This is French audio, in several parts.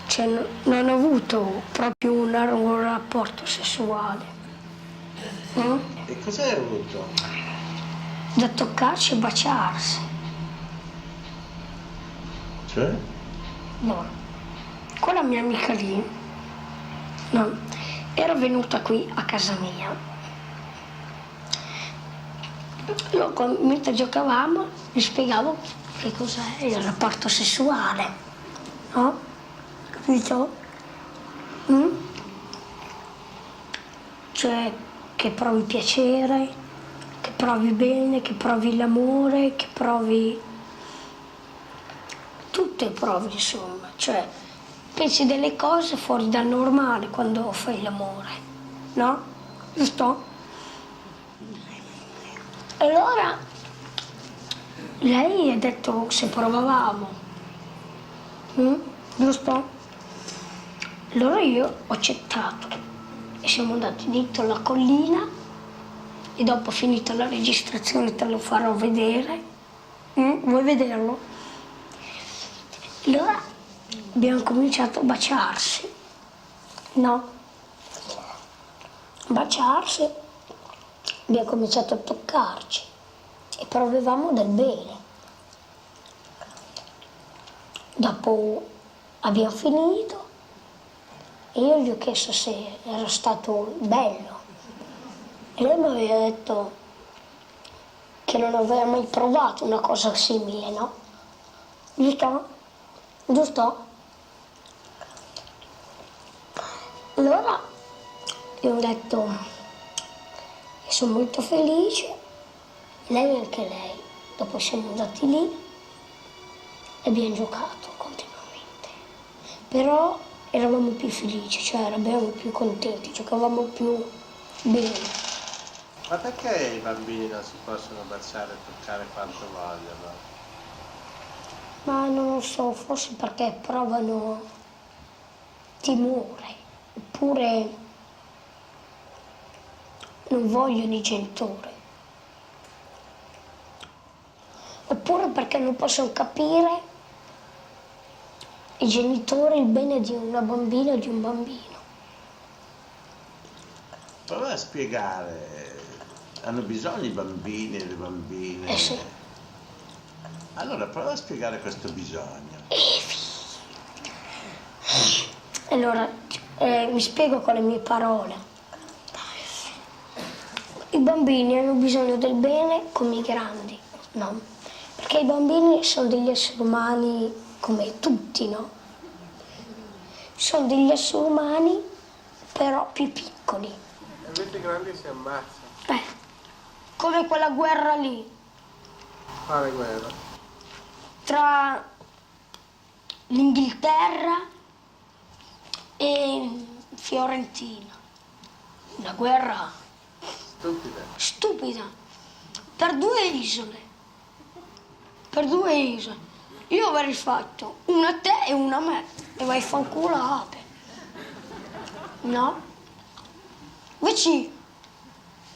cioè, non ho avuto proprio un rapporto sessuale. E cosa hai avuto? Da toccarsi e baciarsi. Cioè? No. Con la mia amica lì, no, era venuta qui a casa mia. Io, mentre giocavamo, gli spiegavo che cos'è il rapporto sessuale, no? Capito? Cioè che provi piacere, che provi bene, che provi l'amore, che provi tutte provi, insomma, cioè pensi delle cose fuori dal normale quando fai l'amore, no? Giusto? Allora lei ha detto se provavamo, giusto? Allora io ho accettato e siamo andati dentro la collina e dopo finita la registrazione te lo farò vedere. Vuoi vederlo? Allora abbiamo cominciato a baciarsi, no? Baciarsi, abbiamo cominciato a toccarci e provavamo del bene. Dopo abbiamo finito e io gli ho chiesto se era stato bello e lei mi aveva detto che non aveva mai provato una cosa simile, no? Giusto? Giusto? Allora io ho detto che sono molto felice, lei e anche lei. Dopo siamo andati lì e abbiamo giocato continuamente. Però eravamo più felici, cioè eravamo più contenti, giocavamo più bene. Ma perché i bambini non si possono baciare e toccare quanto vogliono? Ma non lo so, forse perché provano timore, oppure non vogliono i genitori. Oppure perché non possono capire i genitori il bene di una bambina o di un bambino. Prova a spiegare, hanno bisogno i bambini e le bambine. Sì. Allora prova a spiegare questo bisogno. Allora, mi spiego con le mie parole. I bambini hanno bisogno del bene come i grandi, no? Perché i bambini sono degli esseri umani come tutti, no? Sono degli esseri umani però più piccoli. Invece i grandi si ammazzano. Come quella guerra lì Quale guerra? tra l'Inghilterra e Fiorentina. Una guerra stupida, per due isole. Per due isole. Io avrei fatto una a te e una a me e vai fanculate. No? Invece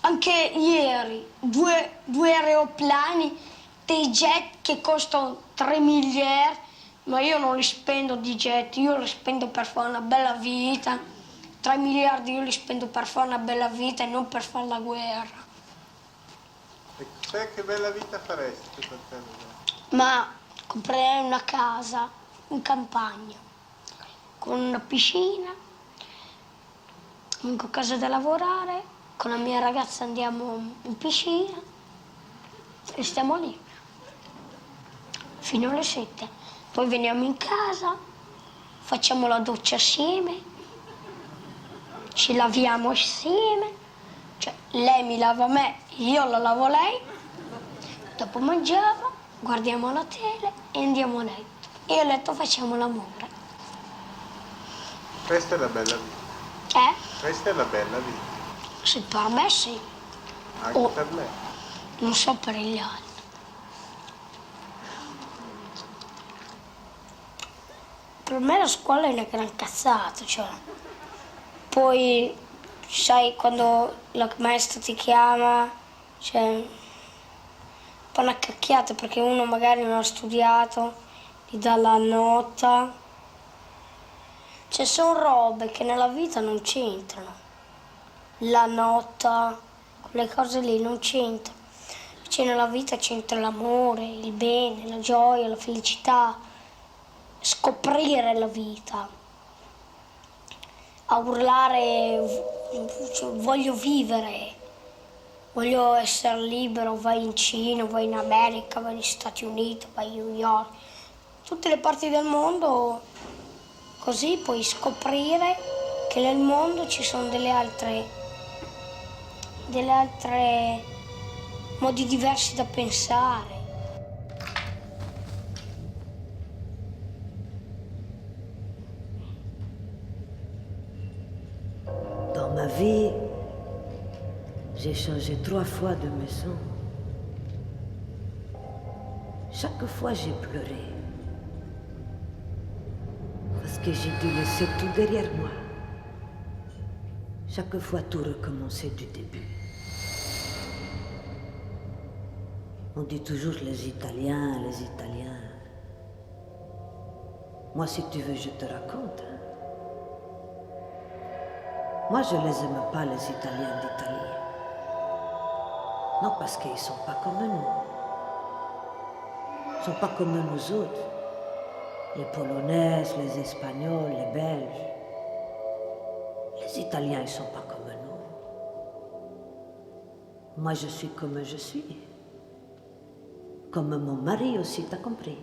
anche ieri due aeroplani, dei jet che costano 3 miliardi, ma io non li spendo di jet, io li spendo per fare una bella vita. 3 miliardi io li spendo per fare una bella vita e non per fare la guerra. E che bella vita faresti per te? Ma comprerei una casa in campagna, con una piscina, vengo a casa da lavorare, con la mia ragazza andiamo in piscina e stiamo lì fino alle 7. Poi veniamo in casa, facciamo la doccia assieme, ci laviamo assieme, cioè lei mi lava me, io la lavo lei, dopo mangiamo, guardiamo la tele e andiamo a letto. E a letto facciamo l'amore. Questa è la bella vita. Questa è la bella vita. Sì, per me sì. Anche per me. Non so per gli altri. Per me la scuola è una gran cazzata, cioè. Poi, sai, quando la maestra ti chiama, cioè, un po' una cacchiata perché uno magari non ha studiato, gli dà la nota Ci sono robe che nella vita non c'entrano. La nota, quelle cose lì non c'entrano. Invece nella vita c'entra l'amore, il bene, la gioia, la felicità, scoprire la vita, a urlare voglio vivere, voglio essere libero, vai in Cina, vai in America, vai negli Stati Uniti, vai a New York, tutte le parti del mondo, così puoi scoprire che nel mondo ci sono delle altre modi diversi da pensare. Dans ma vie, j'ai changé 3 fois de maison. Chaque fois, j'ai pleuré. Parce que j'ai dû laisser tout derrière moi. Chaque fois, tout recommencer du début. On dit toujours les Italiens, les Italiens. Moi, si tu veux, je te raconte. Hein. Moi, je les aime pas, les Italiens d'Italie. Non, parce qu'ils sont pas comme nous. Ils sont pas comme nous autres. Les Polonaises, les Espagnols, les Belges. Les Italiens, ils sont pas comme nous. Moi, je suis comme je suis. Comme mon mari aussi, t'as compris?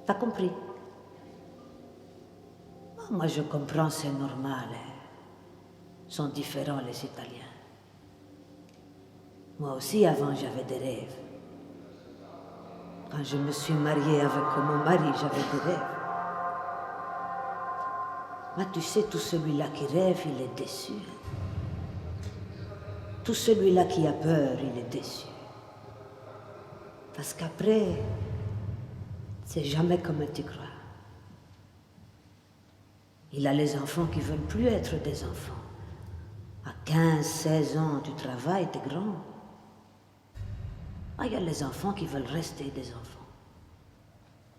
T'as compris? Moi, je comprends, c'est normal. Hein. Ils sont différents, les Italiens. Moi aussi, avant, j'avais des rêves. Quand je me suis mariée avec mon mari, j'avais des rêves. Mais tu sais, tout celui-là qui rêve, il est déçu. Tout celui-là qui a peur, il est déçu. Parce qu'après, c'est jamais comme tu crois. Il a les enfants qui veulent plus être des enfants. À 15, 16 ans, tu travailles, t'es grand. Ah, il y a les enfants qui veulent rester des enfants.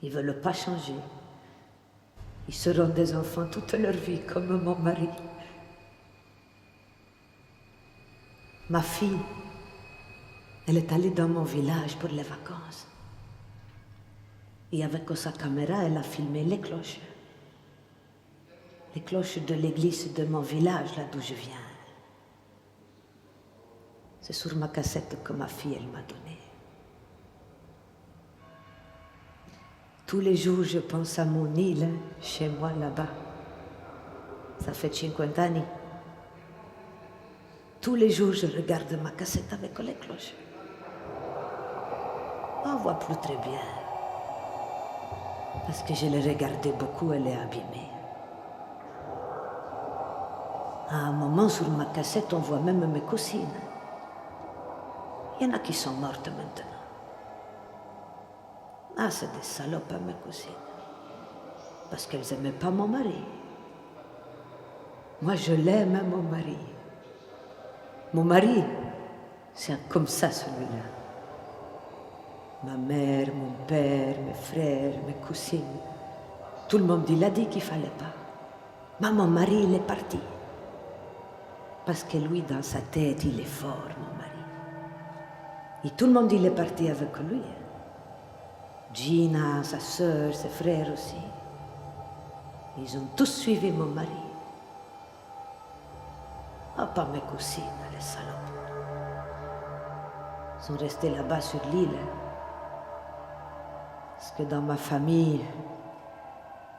Ils ne veulent pas changer. Ils seront des enfants toute leur vie, comme mon mari. Ma fille, elle est allée dans mon village pour les vacances. Et avec sa caméra, elle a filmé les cloches. Les cloches de l'église de mon village, là d'où je viens. C'est sur ma cassette que ma fille, elle m'a donnée. Tous les jours, je pense à mon île, chez moi, là-bas. Ça fait 50 années. Tous les jours, je regarde ma cassette avec les cloches. On ne voit plus très bien. Parce que je l'ai regardée beaucoup, elle est abîmée. À un moment, sur ma cassette, on voit même mes cousines. Il y en a qui sont mortes maintenant. Ah, c'est des salopes, mes cousines. Parce qu'elles n'aimaient pas mon mari. Moi, je l'aime, mon mari. Mon mari, c'est comme ça, celui-là. Ma mère, mon père, mes frères, mes cousines. Tout le monde, il a dit qu'il ne fallait pas. Mais mon mari, il est parti. Parce que lui, dans sa tête, il est fort, mon mari. Et tout le monde, il est parti avec lui. Gina, sa sœur, ses frères aussi. Ils ont tous suivi mon mari. Ah, pas mes cousines, les salopes. Ils sont restés là-bas sur l'île. Parce que dans ma famille,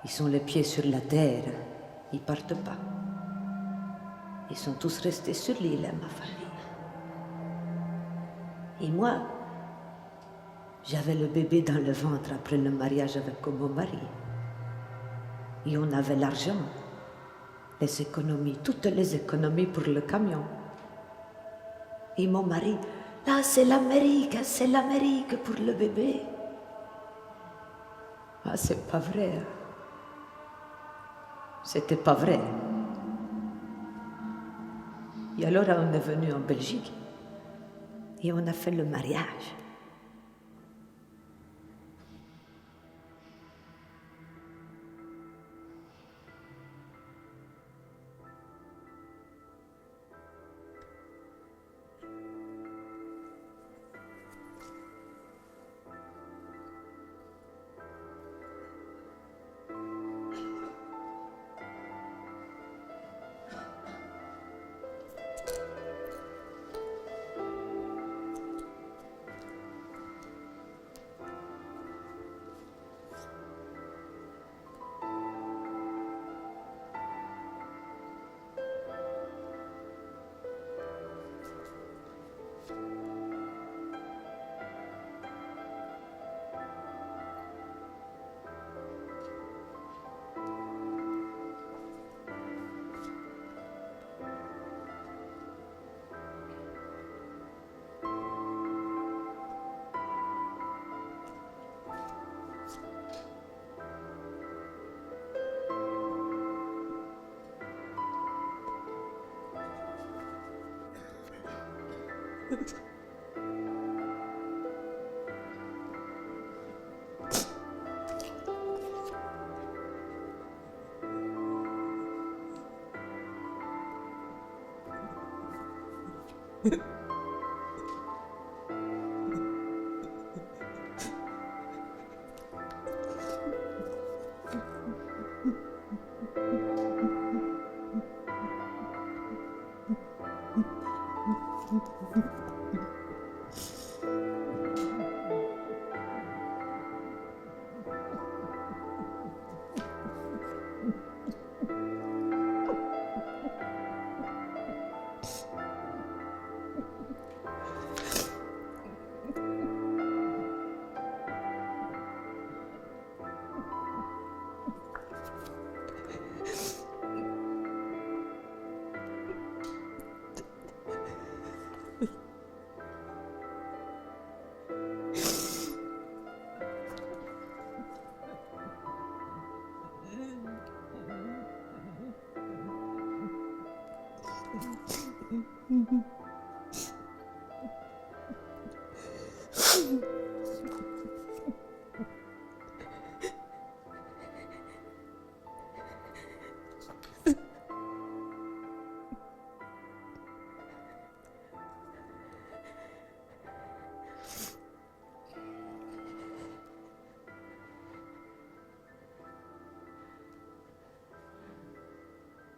ils sont les pieds sur la terre. Ils ne partent pas. Ils sont tous restés sur l'île, ma famille. Et moi, j'avais le bébé dans le ventre après le mariage avec mon mari. Et on avait l'argent, les économies, toutes les économies pour le camion. Et mon mari, là c'est l'Amérique pour le bébé. Ah, c'est pas vrai. C'était pas vrai. Et alors on est venu en Belgique et on a fait le mariage.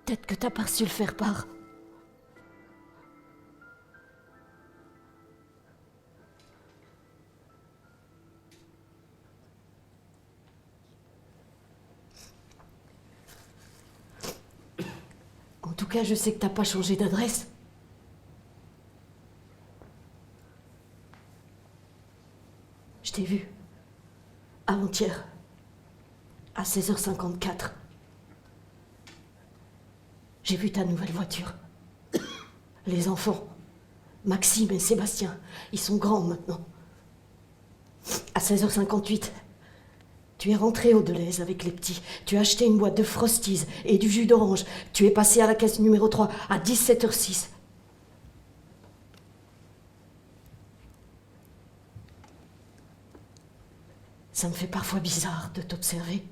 Peut-être que t'as pas su le faire part. En tout cas, je sais que t'as pas changé d'adresse. Je t'ai vu. Avant-hier. À 16h54. J'ai vu ta nouvelle voiture. Les enfants, Maxime et Sébastien, ils sont grands maintenant. À 16h58, tu es rentré au Deleuze avec les petits. Tu as acheté une boîte de Frosties et du jus d'orange. Tu es passé à la caisse numéro 3 à 17h06. Ça me fait parfois bizarre de t'observer.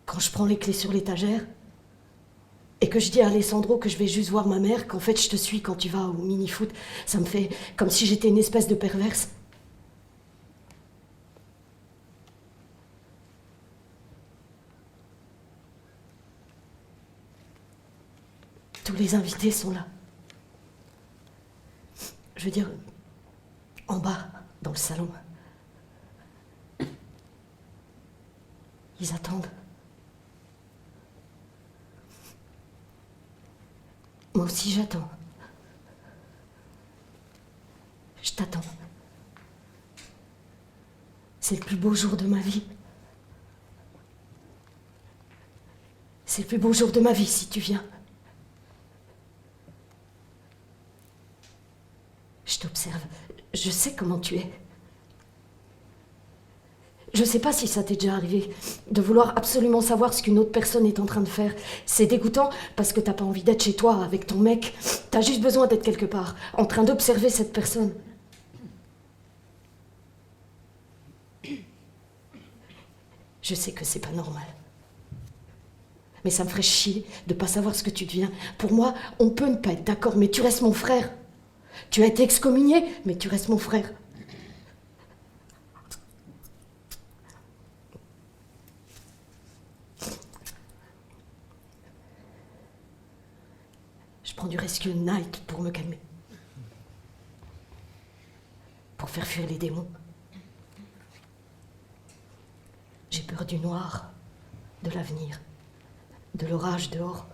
Quand je prends les clés sur l'étagère et que je dis à Alessandro que je vais juste voir ma mère, qu'en fait je te suis quand tu vas au mini-foot, ça me fait comme si j'étais une espèce de perverse. Tous les invités sont là. Je veux dire, en bas, dans le salon. Ils attendent. Moi aussi, j'attends. Je t'attends. C'est le plus beau jour de ma vie. C'est le plus beau jour de ma vie si tu viens. Je t'observe. Je sais comment tu es. Je sais pas si ça t'est déjà arrivé, de vouloir absolument savoir ce qu'une autre personne est en train de faire. C'est dégoûtant parce que t'as pas envie d'être chez toi avec ton mec. T'as juste besoin d'être quelque part, en train d'observer cette personne. Je sais que c'est pas normal. Mais ça me ferait chier de pas savoir ce que tu deviens. Pour moi, on peut ne pas être d'accord, mais tu restes mon frère. Tu as été excommunié, mais tu restes mon frère. Je prends du Rescue Night pour me calmer. Pour faire fuir les démons. J'ai peur du noir, de l'avenir, de l'orage dehors.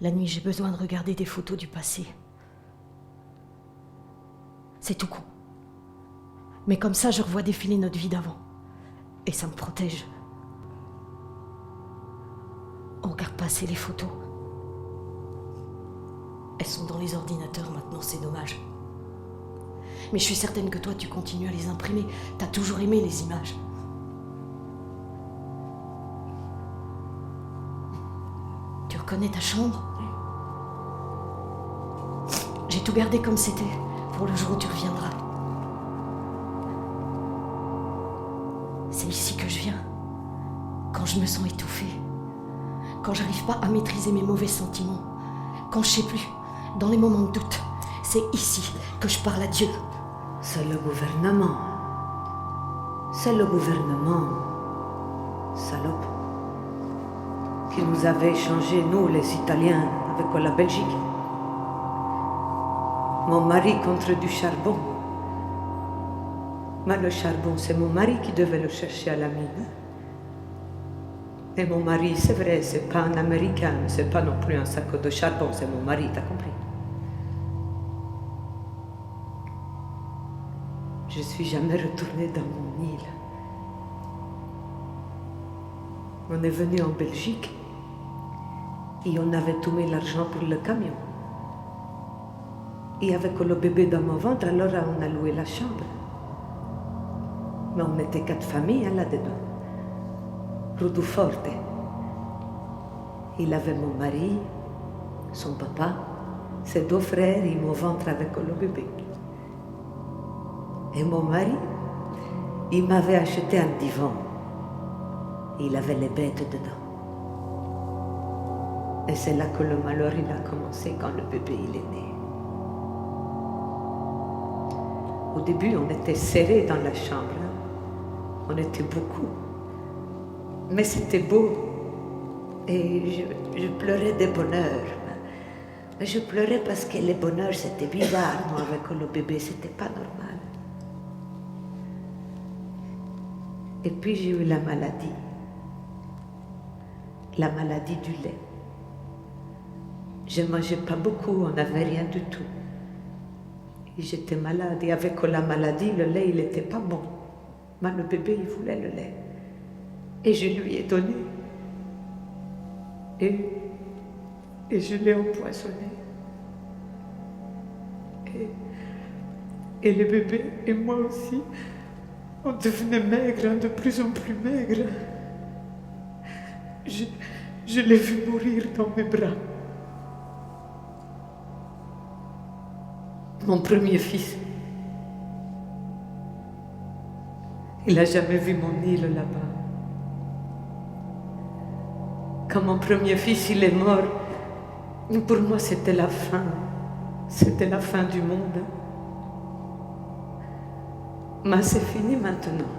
La nuit, j'ai besoin de regarder des photos du passé. C'est tout con. Mais comme ça, je revois défiler notre vie d'avant. Et ça me protège. On regarde pas assez les photos. Elles sont dans les ordinateurs maintenant, c'est dommage. Mais je suis certaine que toi, tu continues à les imprimer. T'as toujours aimé les images. reconnais ta chambre? J'ai tout gardé comme c'était pour le jour où tu reviendras. C'est ici que je viens. Quand je me sens étouffée. Quand j'arrive pas à maîtriser mes mauvais sentiments. Quand je sais plus. Dans les moments de doute. C'est ici que je parle à Dieu. C'est le gouvernement. C'est le gouvernement, salope, qui nous avait échangé, nous les Italiens, avec la Belgique. Mon mari contre du charbon. Mais le charbon, c'est mon mari qui devait le chercher à la mine. Et mon mari, c'est vrai, c'est pas un Américain, mais c'est pas non plus un sac de charbon, c'est mon mari, t'as compris? Je suis jamais retournée dans mon île. On est venu en Belgique et on avait tout mis l'argent pour le camion. Et avec le bébé dans mon ventre, alors on a loué la chambre. Mais on était 4 familles là-dedans. Rudu Forte. Il avait mon mari, son papa, ses 2 frères et mon ventre avec le bébé. Et mon mari, il m'avait acheté un divan. Il avait les bêtes dedans. Et c'est là que le malheur il a commencé quand le bébé il est né. Au début, on était serrés dans la chambre. On était beaucoup. Mais c'était beau. Et je pleurais de bonheur. Mais je pleurais parce que le bonheur, c'était bizarre. Moi, avec le bébé, c'était pas normal. Et puis j'ai eu la maladie du lait. Je ne mangeais pas beaucoup, on n'avait rien du tout. Et j'étais malade, et avec la maladie, le lait, il n'était pas bon. Mais le bébé, il voulait le lait. Et je lui ai donné. Et je l'ai empoisonné. Et le bébé, et moi aussi, on devenait maigre, de plus en plus maigre. Je l'ai vu mourir dans mes bras. Mon premier fils. Il n'a jamais vu mon île là-bas. Quand mon premier fils il est mort, pour moi c'était la fin. C'était la fin du monde. Mais c'est fini maintenant.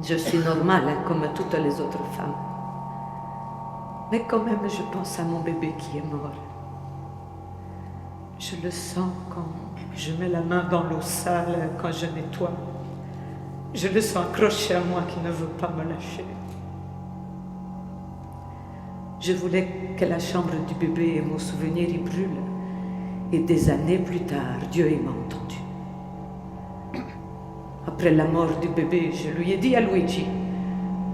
Je suis normale, hein, comme toutes les autres femmes. Mais quand même, je pense à mon bébé qui est mort. Je le sens quand je mets la main dans l'eau sale, quand je nettoie. Je le sens accroché à moi qui ne veut pas me lâcher. Je voulais que la chambre du bébé et mon souvenir y brûlent. Et des années plus tard, Dieu m'a entendu. Après la mort du bébé, je lui ai dit à Luigi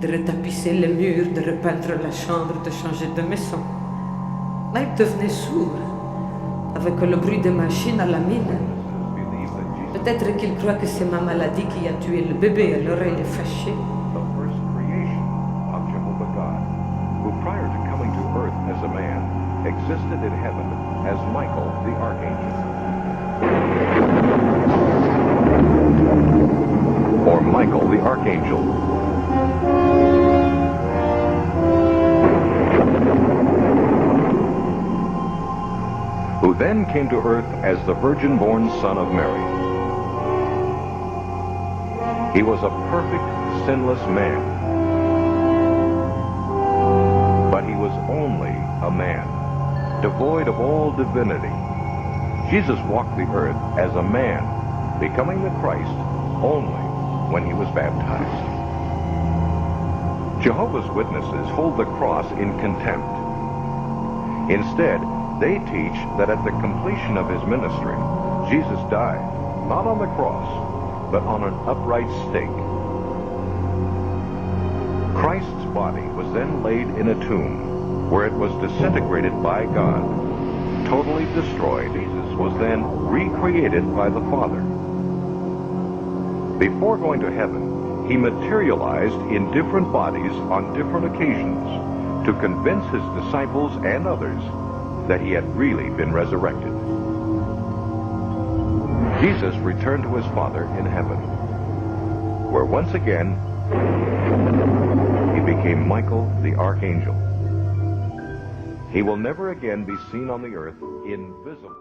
de retapisser les murs, de repeindre la chambre, de changer de maison. Mais il devenait sourd, avec le bruit des machines à la mine. Peut-être qu'il croit que c'est ma maladie qui a tué le bébé, alors il est fâché. The first creation of Jehovah God, who prior to coming to earth as a man, existed in heaven as Michael the Archangel. Or Michael the Archangel. Who then came to earth as the virgin-born son of Mary. He was a perfect, sinless man. But he was only a man, devoid of all divinity. Jesus walked the earth as a man, becoming the Christ only when he was baptized. Jehovah's Witnesses hold the cross in contempt. Instead, they teach that at the completion of his ministry, Jesus died, not on the cross, but on an upright stake. Christ's body was then laid in a tomb, where it was disintegrated by God, totally destroyed. Jesus was then recreated by the Father. Before going to heaven, he materialized in different bodies on different occasions to to convince his disciples and others that he had really been resurrected. Jesus returned to his Father in heaven, where once again he became Michael the Archangel. He will never again be seen on the earth invisible.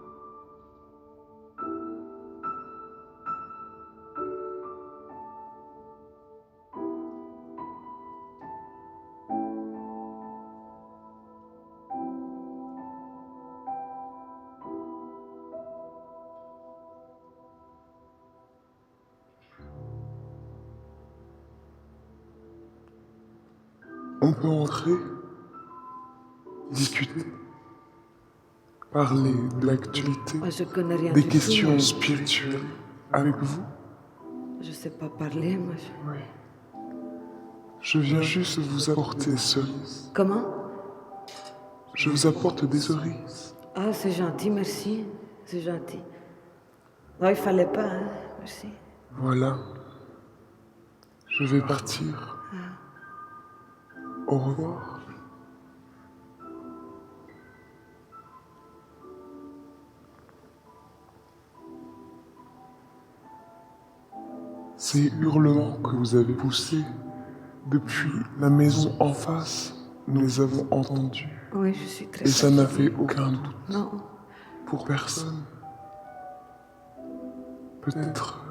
On peut entrer, discuter, parler de l'actualité, Moi, je connais rien des du questions tout. spirituelles avec vous. Je sais pas parler, moi. Oui. Je viens juste vous apporter des cerises. Comment? Je vous apporte des cerises. Ah, c'est gentil, merci. C'est gentil. Non, il fallait pas, hein. Merci. Voilà. Je vais partir. Au revoir. Ces hurlements que vous avez poussés depuis la maison en face, nous les avons entendus. Oui, je suis très Et ça n'a fatiguée. fait aucun doute Non. pour personne. Peut-être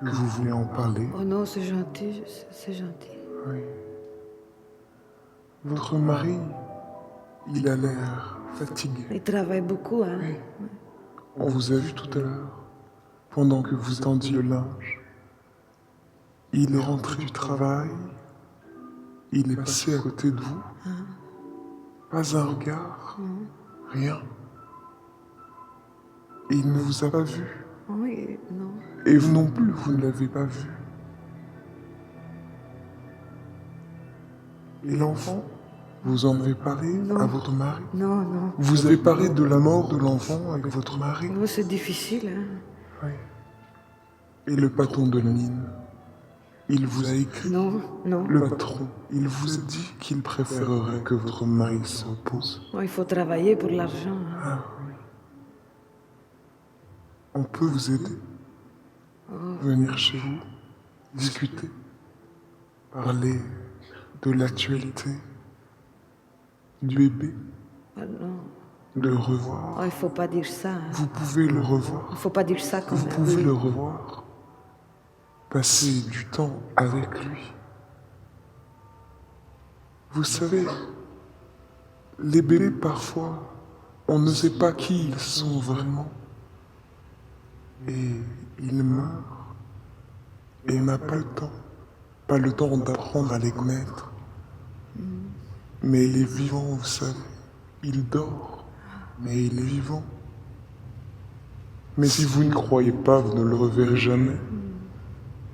que vous voulez en parler. Oh non, c'est gentil, c'est gentil. Oui. Votre mari, il a l'air fatigué. Il travaille beaucoup, hein. On vous a vu tout à l'heure, pendant que vous tendiez le linge. Il est rentré du travail, il est passé à côté de vous. Pas un regard, rien. Et il ne vous a pas vu. Oui, non. Et vous non plus, vous ne l'avez pas vu. Et l'enfant, vous en avez parlé à votre mari? Non, non. Vous avez parlé de la mort de l'enfant avec votre mari? Oh, c'est difficile, hein. Oui. Et le patron de la mine, il vous a écrit? Non, non. Le patron, il vous a dit qu'il préférerait que votre mari se repose. Oh, il faut travailler pour l'argent, hein. Ah oui. On peut vous aider. Venir chez vous, discuter, parler de l'actualité, du bébé, Ah non. de le revoir. Oh, il faut pas dire ça, hein. Vous pouvez le revoir. Il faut pas dire ça quand Vous même. pouvez le revoir. Passer du temps avec lui. Vous savez, les bébés parfois, on ne sait pas qui ils sont vraiment. Et ils meurent. Et on n'a pas le temps d'apprendre à les connaître. Mais il est vivant, vous savez. Il dort, mais il est vivant. Mais si vous ne croyez pas, vous ne le reverrez jamais.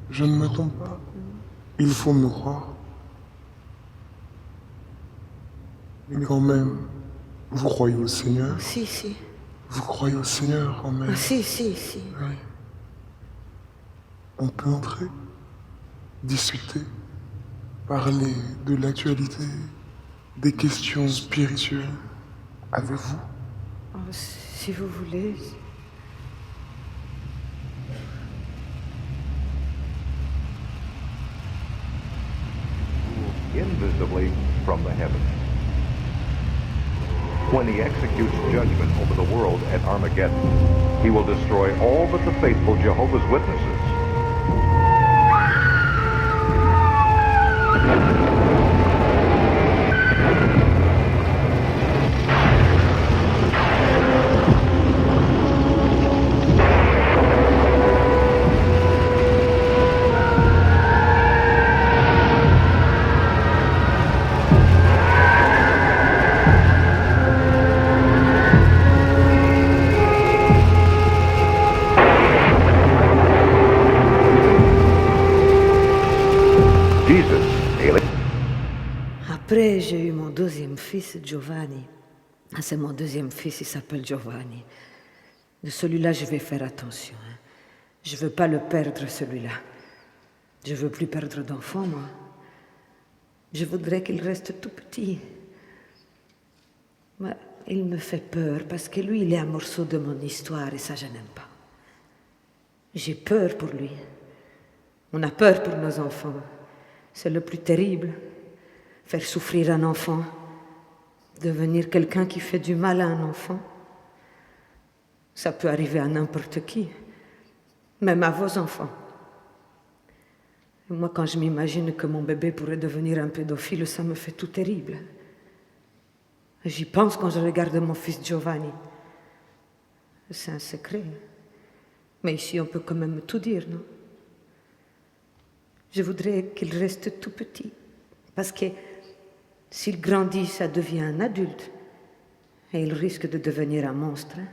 Je ne me trompe pas. Il faut me croire. Mais quand même, vous croyez au Seigneur? Si, si. Vous croyez au Seigneur quand même? Ah, si, si, si. Oui. On peut entrer, discuter, parler de l'actualité, des questions spirituelles avec vous. Oh, si vous voulez. Invisibly from the heavens. When he executes judgment over the world at Armageddon, he will destroy all but the faithful Jehovah's Witnesses. Après, j'ai eu mon deuxième fils, Giovanni. Ah, c'est mon deuxième fils, il s'appelle Giovanni. De celui-là, je vais faire attention, hein. Je veux pas le perdre, celui-là. Je veux plus perdre d'enfant, moi. Je voudrais qu'il reste tout petit. Ouais, il me fait peur parce que lui, il est un morceau de mon histoire et ça, je n'aime pas. J'ai peur pour lui. On a peur pour nos enfants. C'est le plus terrible. Faire souffrir un enfant. Devenir quelqu'un qui fait du mal à un enfant. Ça peut arriver à n'importe qui. Même à vos enfants. Et moi, quand je m'imagine que mon bébé pourrait devenir un pédophile, ça me fait tout terrible. J'y pense quand je regarde mon fils Giovanni. C'est un secret. Mais ici, on peut quand même tout dire, non? Je voudrais qu'il reste tout petit. Parce que s'il grandit, ça devient un adulte. Et il risque de devenir un monstre. Hein?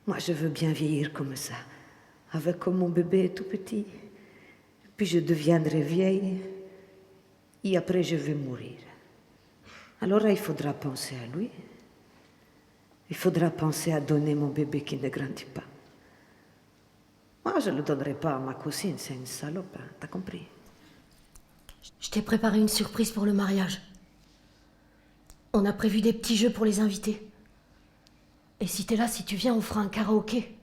Moi, je veux bien vieillir comme ça. Avec comme mon bébé tout petit. Puis je deviendrai vieille. Et après, je vais mourir. Alors il faudra penser à lui. Il faudra penser à donner mon bébé qui ne grandit pas. Moi, je ne le donnerai pas à ma cousine, c'est une salope, hein, t'as compris? Je t'ai préparé une surprise pour le mariage. On a prévu des petits jeux pour les invités. Et si t'es là, si tu viens, on fera un karaoké.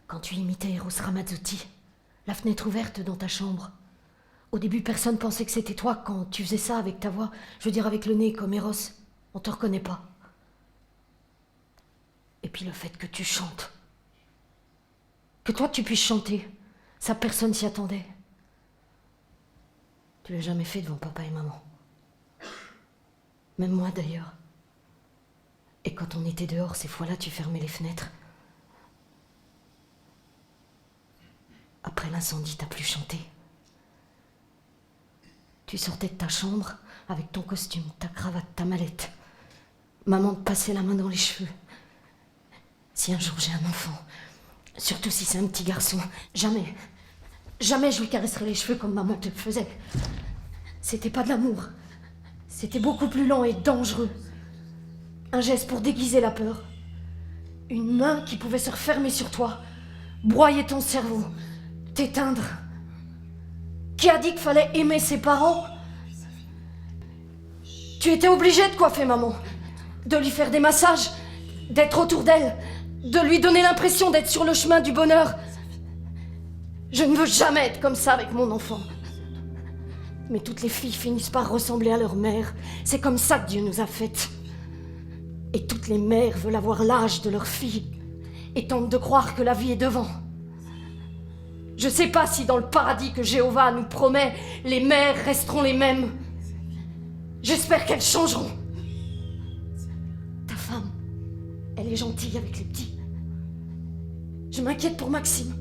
Quand tu imitais Eros Ramazzotti, la fenêtre ouverte dans ta chambre. Au début, personne pensait que c'était toi quand tu faisais ça avec ta voix. Je veux dire, avec le nez comme Eros. On te reconnaît pas. Et puis le fait que tu chantes. Que toi, tu puisses chanter. Ça, personne s'y attendait. Tu l'as jamais fait devant papa et maman. Même moi, d'ailleurs. Et quand on était dehors, ces fois-là, tu fermais les fenêtres. Après l'incendie, t'as plus chanté. Tu sortais de ta chambre avec ton costume, ta cravate, ta mallette. Maman te passait la main dans les cheveux. Si un jour j'ai un enfant, surtout si c'est un petit garçon, jamais je lui caresserai les cheveux comme maman te le faisait. C'était pas de l'amour. C'était beaucoup plus lent et dangereux. Un geste pour déguiser la peur. Une main qui pouvait se refermer sur toi, broyer ton cerveau, t'éteindre. Qui a dit qu'il fallait aimer ses parents? Tu étais obligé de coiffer maman, de lui faire des massages, d'être autour d'elle, de lui donner l'impression d'être sur le chemin du bonheur. Je ne veux jamais être comme ça avec mon enfant. Mais toutes les filles finissent par ressembler à leur mère. C'est comme ça que Dieu nous a faites. Et toutes les mères veulent avoir l'âge de leur fille et tentent de croire que la vie est devant. Je sais pas si dans le paradis que Jéhovah nous promet, les mères resteront les mêmes. J'espère qu'elles changeront. Ta femme, elle est gentille avec les petits. Je m'inquiète pour Maxime.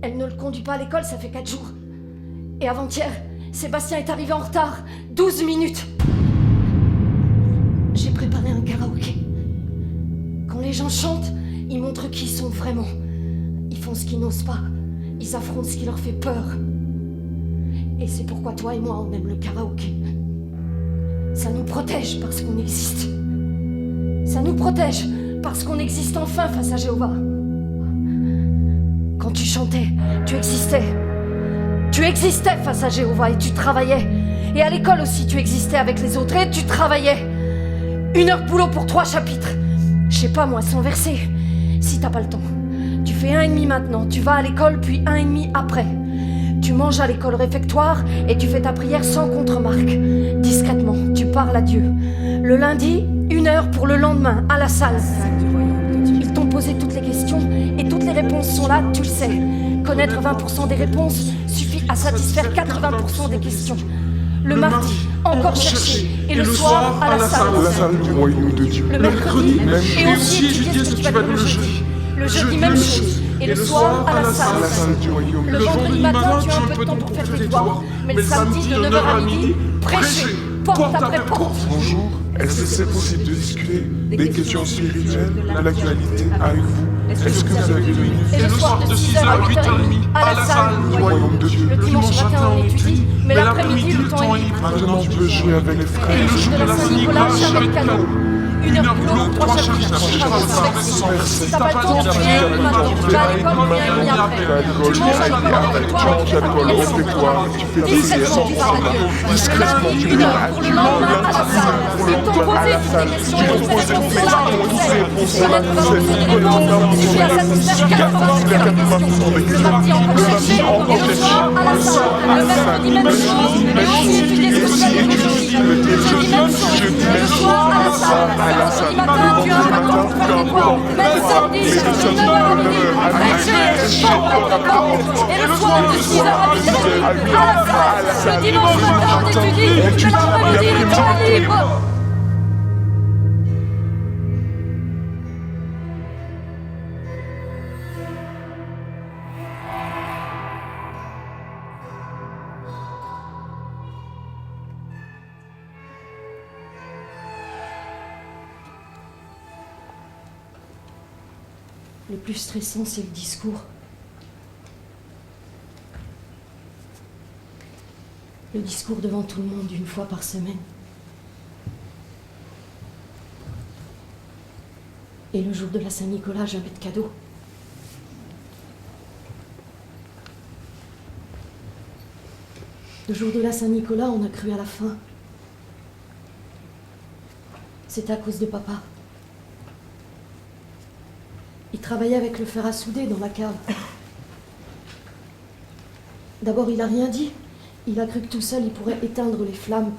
Elle ne le conduit pas à l'école, ça fait 4 jours. Et avant-hier, Sébastien est arrivé en retard. 12 minutes. J'ai préparé un karaoké. Quand les gens chantent, ils montrent qui ils sont vraiment. Ils font ce qu'ils n'osent pas. Ils affrontent ce qui leur fait peur. Et c'est pourquoi toi et moi, on aime le karaoké. Ça nous protège parce qu'on existe. Ça nous protège parce qu'on existe enfin face à Jéhovah. Quand tu chantais, tu existais. Tu existais face à Jéhovah et tu travaillais. Et à l'école aussi, tu existais avec les autres et tu travaillais. 1 heure de boulot pour 3 chapitres. Je sais pas moi, 100 versets. Si t'as pas le temps. Tu fais 1,5 maintenant, tu vas à l'école, puis 1,5 après. Tu manges à l'école réfectoire et tu fais ta prière sans contre-marque. Discrètement, tu parles à Dieu. Le lundi, 1 heure pour le lendemain, à la salle. Ils t'ont posé toutes les questions et toutes les réponses sont là, tu le sais. Connaître 20% des réponses suffit à satisfaire 80% des questions. Le mardi, encore chercher. Et le soir, à la salle. La salle du royaume de Dieu. Le mercredi, et aussi étudier ce que tu vas faire le jeudi. Le jeudi, même chose. Et le soir, à la salle. La salle du royaume. Le vendredi matin, tu as un peu de temps pour faire tes devoirs. Mais le samedi, de 9h à midi, prêcher, porte après porte. Bonjour, est-ce que c'est possible de discuter des questions spirituelles, de l'actualité avec vous? Est-ce que vous avez 2 minutes? Et le soir, de 6h à 8h30, à la salle Du royaume de Dieu. Le dimanche matin, on étudie, mais l'après-midi, le temps est libre. Maintenant, tu peux jouer avec les frères. Et le jour de la Saint-Nicolas, jamais de cadeau. 1 heure pour l'autre, 3 chapitres sans verser. T'as pas le temps de prier, maintenant tu vas à l'école, on vient et après. Tu manges à l'école, on fait quoi? Tu fais des prières sans parler, discrètement, tu parles, tu manges à la salle, pour le temps à la salle, tu te poses des questions, tu réponds sur la scène, tu connais ton amour, tu as satisfait 80% des questions, le mardi encore chercher, à la salle, même chose, et aussi étudier le jeudi, même soir, à la salle, le vendredi matin, peu importe, mais le samedi, de 9h à midi, et le soir de 6h à 8h, à la salle, le dimanche matin on étudie, le l'après-midi le temps est libre. Le plus stressant, c'est le discours. Le discours devant tout le monde 1 fois par semaine. Et le jour de la Saint-Nicolas, jamais de cadeau. Le jour de la Saint-Nicolas, on a cru à la fin. C'était à cause de papa. Il travaillait avec le fer à souder dans la cave. D'abord, il n'a rien dit. Il a cru que tout seul, il pourrait éteindre les flammes.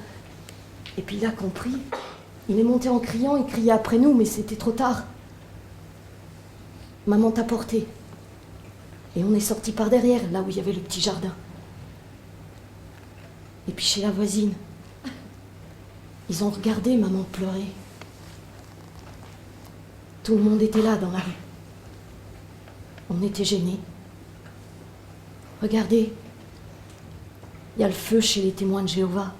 Et puis il a compris. Il est monté en criant, il criait après nous, mais c'était trop tard. Maman t'a porté. Et on est sorti par derrière, là où il y avait le petit jardin. Et puis chez la voisine, ils ont regardé maman pleurer. Tout le monde était là dans la rue. On était gênés. Regardez, il y a le feu chez les témoins de Jéhovah.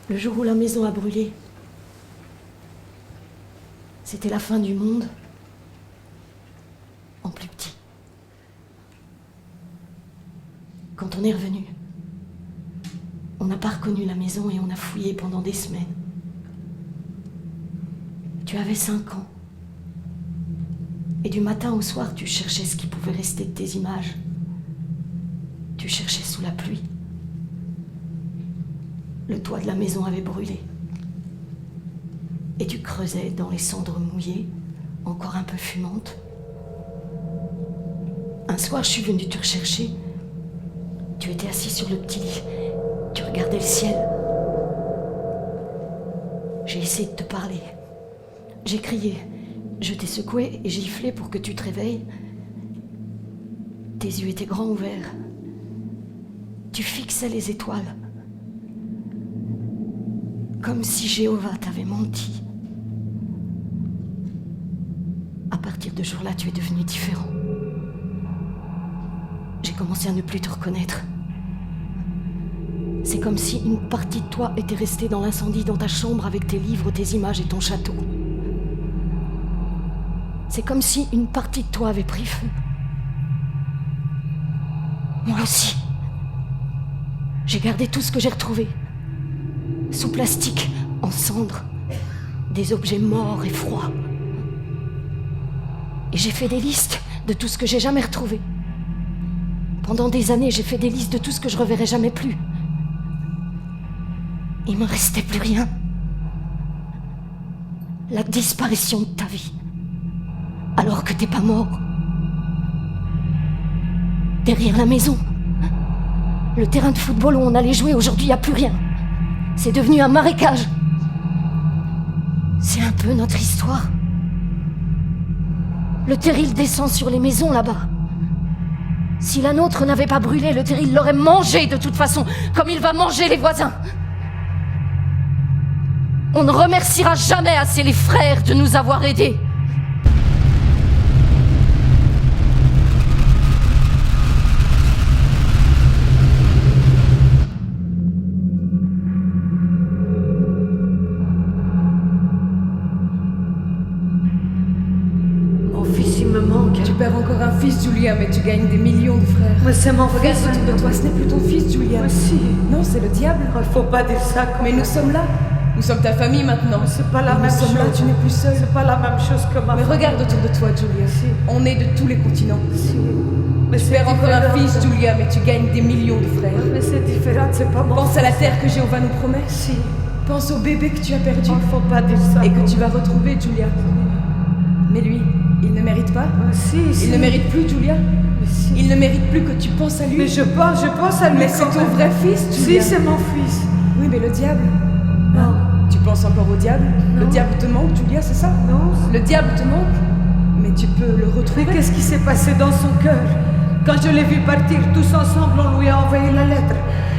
Le jour où la maison a brûlé, c'était la fin du monde, en plus petit. Quand on est revenu, on n'a pas reconnu la maison et on a fouillé pendant des semaines. Tu avais 5 ans. Et du matin au soir, tu cherchais ce qui pouvait rester de tes images. Tu cherchais sous la pluie. Le toit de la maison avait brûlé. Et tu creusais dans les cendres mouillées, encore un peu fumantes. Un soir, je suis venue te rechercher. Tu étais assis sur le petit lit. Tu regardais le ciel. J'ai essayé de te parler. J'ai crié. Je t'ai secoué et giflé pour que tu te réveilles. Tes yeux étaient grands ouverts. Tu fixais les étoiles. Comme si Jéhovah t'avait menti. À partir de ce jour-là, tu es devenu différent. J'ai commencé à ne plus te reconnaître. C'est comme si une partie de toi était restée dans l'incendie dans ta chambre avec tes livres, tes images et ton château. C'est comme si une partie de toi avait pris feu. Moi aussi. J'ai gardé tout ce que j'ai retrouvé. Sous plastique, en cendres. Des objets morts et froids. Et j'ai fait des listes de tout ce que j'ai jamais retrouvé. Pendant des années, j'ai fait des listes de tout ce que je reverrai jamais plus. Il me restait plus rien. La disparition de ta vie. Alors que t'es pas mort. Derrière la maison. Le terrain de football où on allait jouer, aujourd'hui, il n'y a plus rien. C'est devenu un marécage. C'est un peu notre histoire. Le terril descend sur les maisons là-bas. Si la nôtre n'avait pas brûlé, le terril l'aurait mangé de toute façon, comme il va manger les voisins. On ne remerciera jamais assez les frères de nous avoir aidés. Mon fils, il me manque. Tu perds encore encore un fils, Julia, mais tu gagnes des millions de frères. Mais c'est mon Regarde fils. autour de toi, ce n'est plus ton fils, Julia. Mais si. Non, c'est le diable. Il faut pas dire ça comme Mais nous sommes là. Nous sommes ta famille maintenant. C'est pas la Et même nous sommes là, chose. tu n'es plus seule. C'est pas la même chose que ma Mais famille. regarde autour de toi, Julia. Si. On est de tous les continents. Si. Mais Tu c'est perds encore un différent. fils, Julia, mais tu gagnes des millions de frères. Mais c'est différent, c'est pas mon Pense à la terre que Jéhovah nous promet. Si. Pense au bébé que tu as perdu Il faut pas dire ça. et que tu vas retrouver, Julia. Mais lui, il ne mérite pas. Si, si. Il ne mérite plus, Julia. Mais si. Il ne mérite plus que tu penses à lui. Mais je pense à lui. Mais c'est quand ton même. vrai fils, Si, Julia. c'est mon fils. Oui, mais le diable. Non. Tu penses encore au diable? Le Non. diable te manque, Julia, c'est ça? Non. Le diable te manque? Mais tu peux le Mais retrouver. qu'est-ce qui s'est passé dans son cœur? Quand je l'ai vu partir tous ensemble, on lui a envoyé la lettre.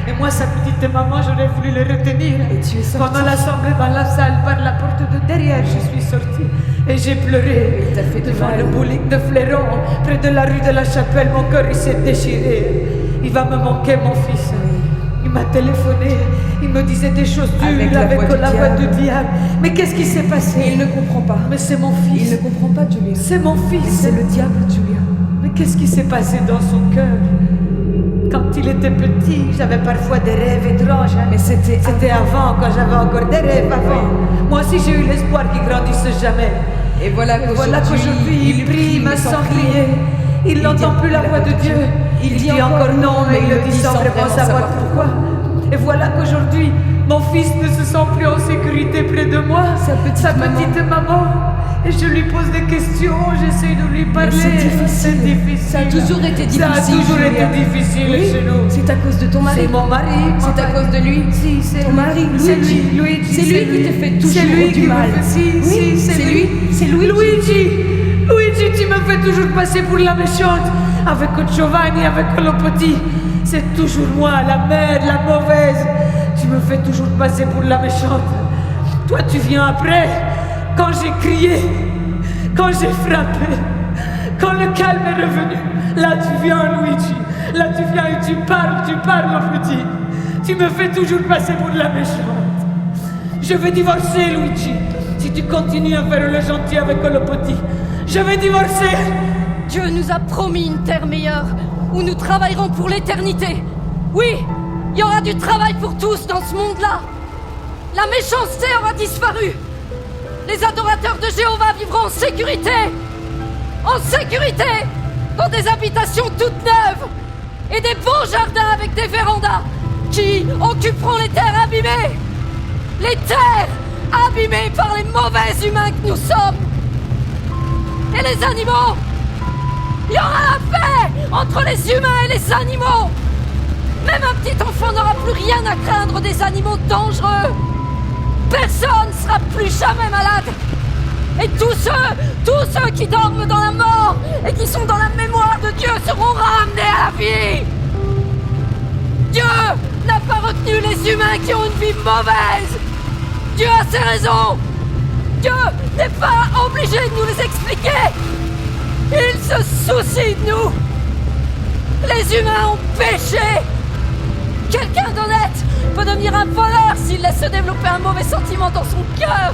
Et moi, sa petite maman, j'aurais voulu le retenir. Et tu es sortie. Pendant l'assemblée dans la salle, par la porte de derrière, je suis sortie. Et j'ai pleuré. Il t'a fait devant mal. le bowling de Fléron, près de la rue de la Chapelle, mon cœur, il s'est déchiré. Il va me manquer, mon fils. Il m'a téléphoné. Il me disait des choses dures Avec la voix du la voix diable. du diable. Mais qu'est-ce qui s'est passé? Il ne comprend pas. Mais c'est mon Il fils. ne comprend pas, Julia. C'est mon fils. Mais c'est le diable, Julia. Mais qu'est-ce qui s'est passé dans son cœur? Quand il était petit, j'avais parfois des rêves étranges. hein. Mais c'était avant, quand j'avais encore des rêves avant. Moi aussi, j'ai eu l'espoir qu'il grandisse jamais. Et voilà Voilà qu'aujourd'hui, il prie, mais sans crier. Il n'entend plus la voix de Dieu. Il dit encore non, mais il le dit sans vraiment savoir pourquoi. Et voilà qu'aujourd'hui, mon fils ne se sent plus en sécurité près de moi. Sa petite maman. Et je lui pose des questions, j'essaie de lui parler. c'est difficile. Ça a toujours été difficile, Ça a toujours Julia. été difficile Oui, chez nous. c'est à cause de ton mari. C'est mon mari. C'est à cause de lui. Si, c'est Ton lui. mari, C'est Luigi. lui, Luigi. C'est lui qui te fait toujours C'est lui du qui me mal. fait- Si, Oui, si, c'est lui. C'est Luigi. Luigi. Luigi, tu me fais toujours passer pour la méchante. Avec Giovanni, avec Lopotti. C'est toujours moi, la mère, la mauvaise. Tu me fais toujours passer pour la méchante. Toi, tu viens après. Quand j'ai crié. Quand j'ai frappé, quand le calme est revenu, là tu viens, Luigi. Là tu viens et tu parles, mon petit. Tu me fais toujours passer pour la méchante. Je vais divorcer, Luigi. Si tu continues à faire le gentil avec le petit, je vais divorcer. Dieu nous a promis une terre meilleure, où nous travaillerons pour l'éternité. Oui, il y aura du travail pour tous dans ce monde-là. La méchanceté aura disparu. Les adorateurs de Jéhovah vivront en sécurité. En sécurité, dans des habitations toutes neuves et des beaux jardins avec des vérandas qui occuperont les terres abîmées. Les terres abîmées par les mauvais humains que nous sommes. Et les animaux. Il y aura la paix entre les humains et les animaux. Même un petit enfant n'aura plus rien à craindre des animaux dangereux. Personne ne sera plus jamais malade. Et tous ceux qui dorment dans la mort et qui sont dans la mémoire de Dieu seront ramenés à la vie. Dieu n'a pas retenu les humains qui ont une vie mauvaise. Dieu a ses raisons. Dieu n'est pas obligé de nous les expliquer. Il se soucie de nous. Les humains ont péché. Quelqu'un d'honnête peut devenir un voleur s'il laisse se développer un mauvais sentiment dans son cœur.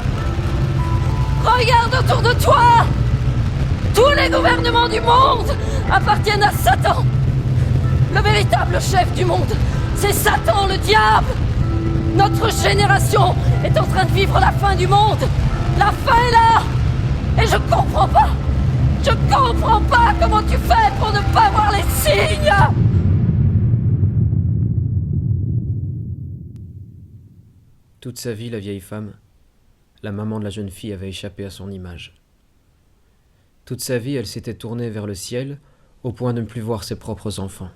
Regarde autour de toi. Tous les gouvernements du monde appartiennent à Satan. Le véritable chef du monde, c'est Satan, le diable. Notre génération est en train de vivre la fin du monde. La fin est là. Et je comprends pas. Je comprends pas comment tu fais pour ne pas voir les signes. Toute sa vie, la vieille femme, la maman de la jeune fille, avait échappé à son image. Toute sa vie, elle s'était tournée vers le ciel, au point de ne plus voir ses propres enfants.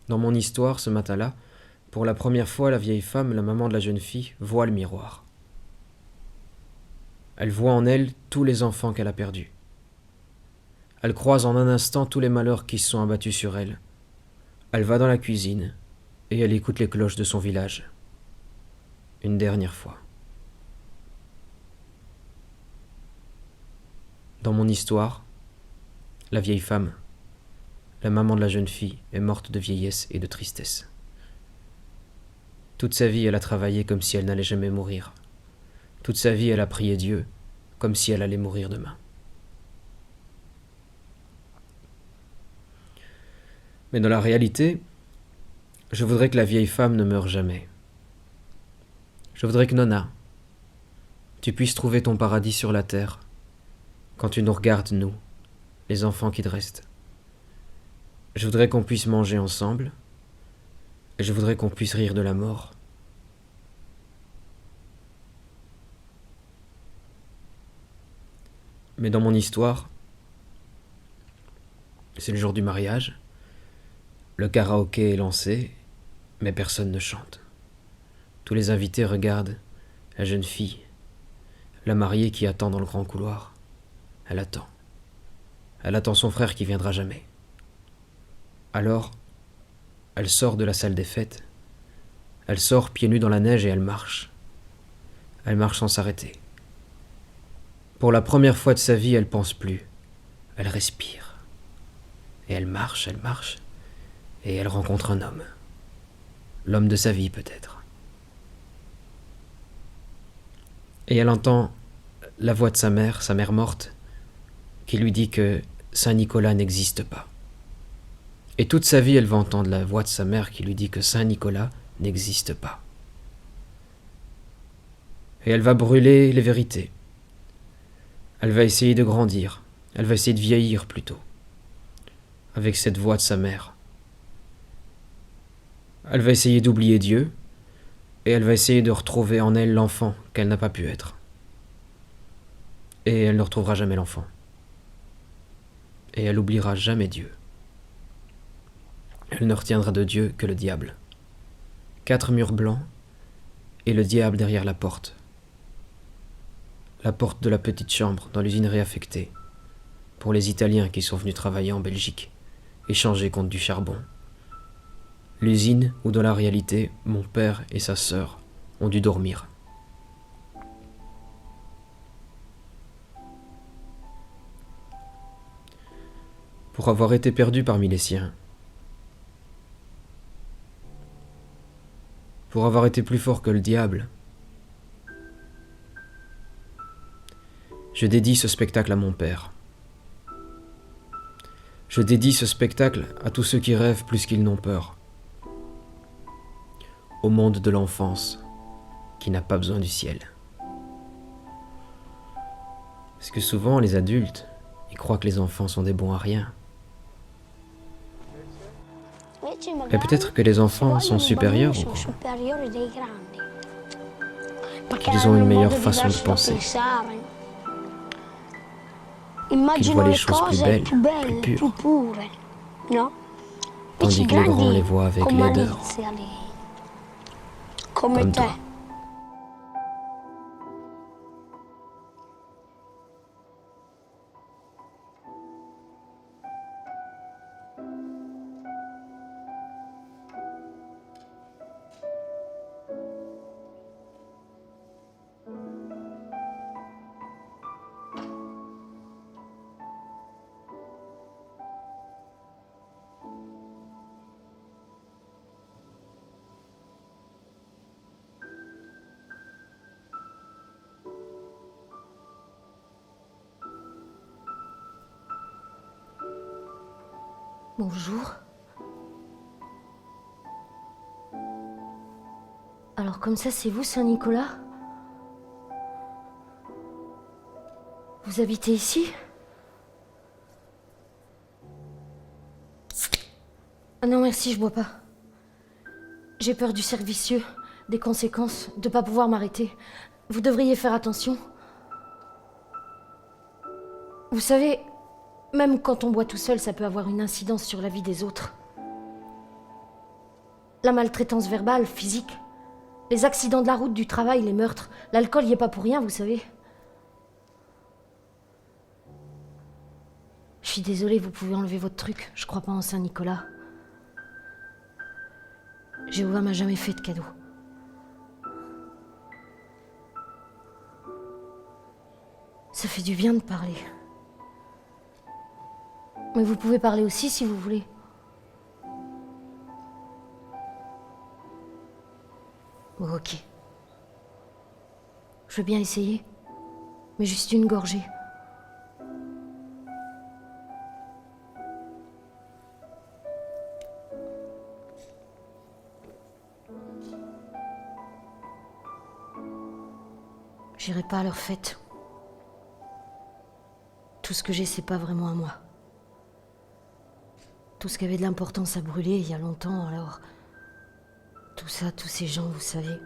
Dans mon histoire, ce matin-là, pour la première fois, la vieille femme, la maman de la jeune fille, voit le miroir. Elle voit en elle tous les enfants qu'elle a perdus. Elle croise en un instant tous les malheurs qui se sont abattus sur elle. Elle va dans la cuisine, et elle écoute les cloches de son village. Une dernière fois. Dans mon histoire, la vieille femme, la maman de la jeune fille, est morte de vieillesse et de tristesse. Toute sa vie, elle a travaillé comme si elle n'allait jamais mourir. Toute sa vie, elle a prié Dieu, comme si elle allait mourir demain. Mais dans la réalité, je voudrais que la vieille femme ne meure jamais. Je voudrais que Nona, tu puisses trouver ton paradis sur la terre quand tu nous regardes, nous, les enfants qui te restent. Je voudrais qu'on puisse manger ensemble et je voudrais qu'on puisse rire de la mort. Mais dans mon histoire, c'est le jour du mariage, le karaoké est lancé, mais personne ne chante. Tous les invités regardent la jeune fille, la mariée qui attend dans le grand couloir. Elle attend. Elle attend son frère qui viendra jamais. Alors, elle sort de la salle des fêtes. Elle sort pieds nus dans la neige et elle marche. Elle marche sans s'arrêter. Pour la première fois de sa vie, elle pense plus. Elle respire. Et elle marche, et elle rencontre un homme. L'homme de sa vie, peut-être. Et elle entend la voix de sa mère morte, qui lui dit que Saint Nicolas n'existe pas. Et toute sa vie, elle va entendre la voix de sa mère qui lui dit que Saint Nicolas n'existe pas. Et elle va brûler les vérités. Elle va essayer de grandir, elle va essayer de vieillir plutôt, avec cette voix de sa mère. Elle va essayer d'oublier Dieu, et elle va essayer de retrouver en elle l'enfant qu'elle n'a pas pu être. Et elle ne retrouvera jamais l'enfant. Et elle n'oubliera jamais Dieu. Elle ne retiendra de Dieu que le diable. 4 murs blancs, et le diable derrière la porte. La porte de la petite chambre dans l'usine réaffectée, pour les Italiens qui sont venus travailler en Belgique, échanger contre du charbon. L'usine où dans la réalité, mon père et sa sœur ont dû dormir. Pour avoir été perdu parmi les siens, pour avoir été plus fort que le diable, je dédie ce spectacle à mon père. Je dédie ce spectacle à tous ceux qui rêvent plus qu'ils n'ont peur. Au monde de l'enfance, qui n'a pas besoin du ciel. Parce que souvent, les adultes, ils croient que les enfants sont des bons à rien. Et peut-être que les enfants sont supérieurs aux grands. Qu'ils ont une meilleure façon de penser. Qu'ils voient les choses plus belles, plus pures. Tandis que les grands les voient avec laideur. Comme toi. Bonjour. Alors comme ça, c'est vous, Saint-Nicolas? Vous habitez ici? Ah non, merci, je bois pas. J'ai peur du cercle vicieux, des conséquences, de pas pouvoir m'arrêter. Vous devriez faire attention. Vous savez, même quand on boit tout seul, ça peut avoir une incidence sur la vie des autres. La maltraitance verbale, physique, les accidents de la route, du travail, les meurtres, l'alcool y est pas pour rien, vous savez. Je suis désolée, vous pouvez enlever votre truc. Je crois pas en Saint-Nicolas. Jéhovah m'a jamais fait de cadeau. Ça fait du bien de parler. Mais vous pouvez parler aussi si vous voulez. Bon, ok. Je veux bien essayer, mais juste une gorgée. J'irai pas à leur fête. Tout ce que j'ai, c'est pas vraiment à moi. Tout ce qui avait de l'importance a brûlé il y a longtemps, alors... Tout ça, tous ces gens, vous savez...